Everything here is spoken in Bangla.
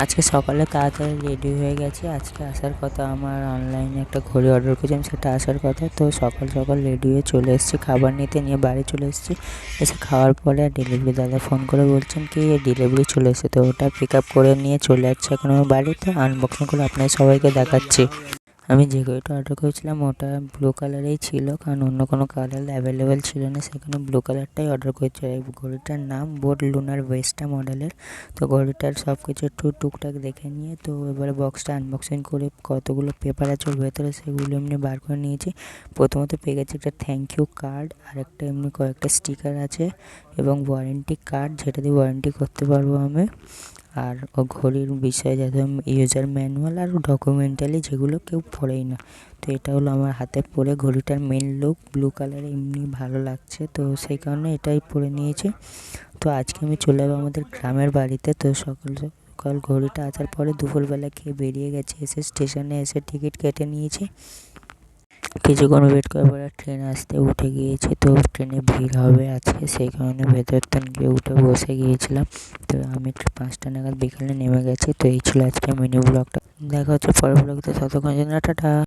আজকে সকালে তাড়াতাড়ি রেডি হয়ে গেছি। আজকে আসার কথা, আমার অনলাইনে একটা ঘড়ি অর্ডার করেছিলাম, সেটা আসার কথা। তো সকাল সকাল রেডি হয়ে চলে এসেছি, খাবার নিতে নিয়ে বাড়ি চলে এসেছি। এসে খাওয়ার পরে ডেলিভারি দাদা ফোন করে বলছেন কি ডেলিভারি চলে এসেছে, তো ওটা পিক আপ করে নিয়ে চলে যাচ্ছে এখন আমার বাড়িতে। আনবক্সিং করে আপনাদের সবাইকে দেখাচ্ছি। আমি যে ঘড়িটা অর্ডার করেছিলাম ওটা ব্লু কালারেই ছিল, কারণ অন্য কোনো কালার অ্যাভেলেবেল ছিল না, সেখানে ব্লু কালারটাই অর্ডার করেছি। এই ঘড়িটার নাম বোট লুনার ভেস্টা মডেলের। তো ঘড়িটার সব কিছু একটু টুকটাক দেখে নিয়ে তো এবারে বক্সটা আনবক্সিং করে কতগুলো পেপার আছে ওর ভেতরে সেগুলো এমনি বার করে নিয়েছি। প্রথমত পেয়ে গেছি একটা থ্যাংক ইউ কার্ড, আর একটা এমনি কয়েকটা স্টিকার আছে এবং ওয়ারেন্টি কার্ড, যেটা দিয়ে ওয়ারেন্টি করতে পারবো আমি। আর ও ঘড়ির বিষয়ে যাতে ইউজার ম্যানুয়াল আর ডকুমেন্টালি, যেগুলো কেউ পড়েই না। তো এটা হলো আমার হাতে পরে ঘড়িটার মেন লুক, ব্লু কালার এমনি ভালো লাগছে, তো সেই কারণে এটাই পরে নিয়েছি। তো আজকে আমি চলে যাবো আমাদের গ্রামের বাড়িতে। তো সকাল সকাল ঘড়িটা আসার পরে দুপুরবেলা খেয়ে বেরিয়ে গেছি, এসে স্টেশনে এসে টিকিট কেটে নিয়েছি। কিছুক্ষণ ওয়েট করার পরে ট্রেন আসতে উঠে গিয়েছে। তো ট্রেনে ভিড় হবে আজকে, সেই কারণে ভেতর গিয়ে উঠে বসে গিয়েছিলাম। তো আমি 5টা নাগাদ বিকেলে নেমে গেছি। তো এই ছিল আজকে মিনি ব্লগটা। দেখা হচ্ছে পরের ব্লগতে, ততক্ষণের জন্য টাটা।